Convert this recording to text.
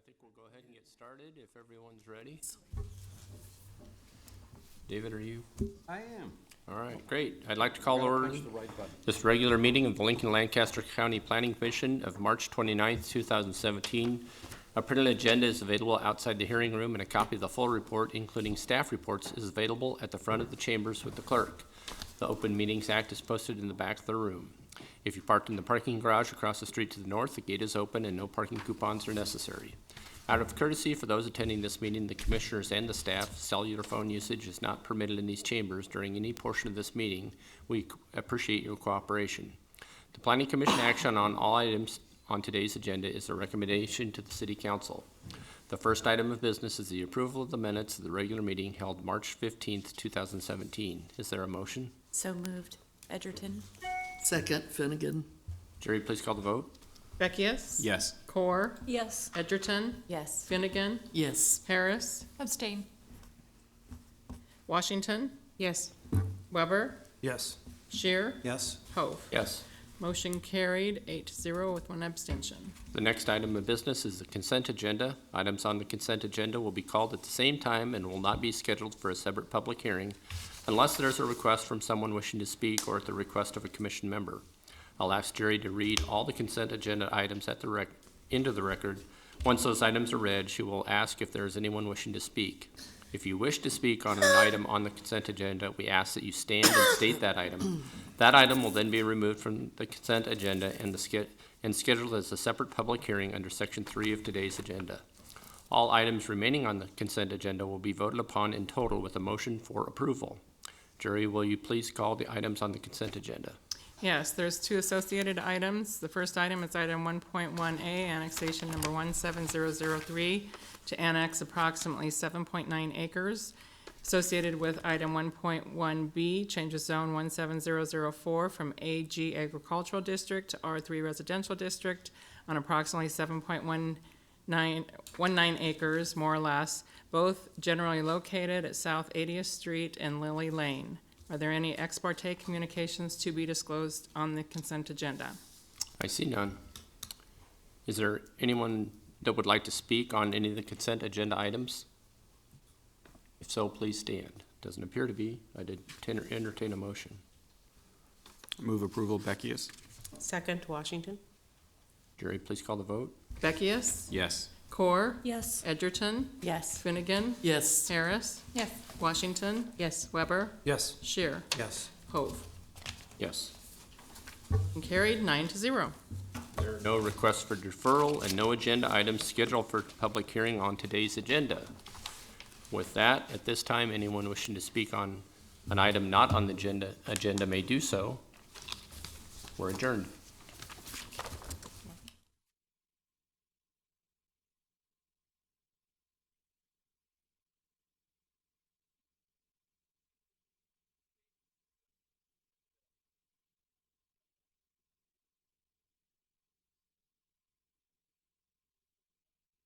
think we'll go ahead and get started if everyone's ready. David, are you? I am. All right, great. I'd like to call Gotta order push the right button. this regular meeting of the Lincoln Lancaster County Planning Commission of March 29th, 2017. A printed agenda is available outside the hearing room, and a copy of the full report, including staff reports, is available at the front of the chambers with the clerk. The Open Meetings Act is posted in the back of the room. If you parked in the parking garage across the street to the north, the gate is open and no parking coupons are necessary. Out of courtesy for those attending this meeting, the commissioners and the staff, cellular phone usage is not permitted in these chambers during any portion of this meeting. We appreciate your cooperation. The Planning Commission action on all items on today's agenda is a recommendation to the City Council. The first item of business is the approval of the minutes of the regular meeting held March 15th, 2017. Is there a motion? So moved. Edgerton? Second, Finnegan. Jerry, please call the vote. Beckius? Yes. Core? Yes. Edgerton? Yes. Finnegan? Yes. Harris? Abstain. Washington? Yes. Weber? Yes. Shear? Yes. Hove. Yes. Motion carried 8-0 with one abstention. The next item of business is the consent agenda. Items on the consent agenda will be called at the same time and will not be scheduled for a separate public hearing unless there's a request from someone wishing to speak or at the request of a commission member. I'll ask Jerry to read all the consent agenda items into the record. Once those items are read, she will ask if there is anyone wishing to speak. If you wish to speak on an item on the consent agenda, we ask that you stand and state that item. That item will then be removed from the consent agenda and scheduled as a separate public hearing under Section 3 of today's agenda. All items remaining on the consent agenda will be voted upon in total with a motion for approval. Jerry, will you please call the items on the consent agenda? Yes, there's two associated items. The first item is item 1.1A, annexation number 17003, to annex approximately 7.9 acres. Associated with item 1.1B, change of zone 17004 from AG Agricultural District to R3 Residential District on approximately 7.19 acres, more or less, both generally located at South 80th Street and Lily Lane. Are there any ex parte communications to be disclosed on the consent agenda? I see none. Is there anyone that would like to speak on any of the consent agenda items? If so, please stand. Doesn't appear to be. I did entertain a motion. Move approval, Beckius. Second, Washington. Jerry, please call the vote. Beckius? Yes. Core? Yes. Edgerton? Yes. Finnegan? Yes. Harris? Yes. Washington? Yes. Weber? Yes. Shear? Yes. Hove. Yes. And carried 9-0. There are no requests for deferral and no agenda items scheduled for public hearing on today's agenda. With that, at this time, anyone wishing to speak on an item not on the agenda may do so. We're adjourned.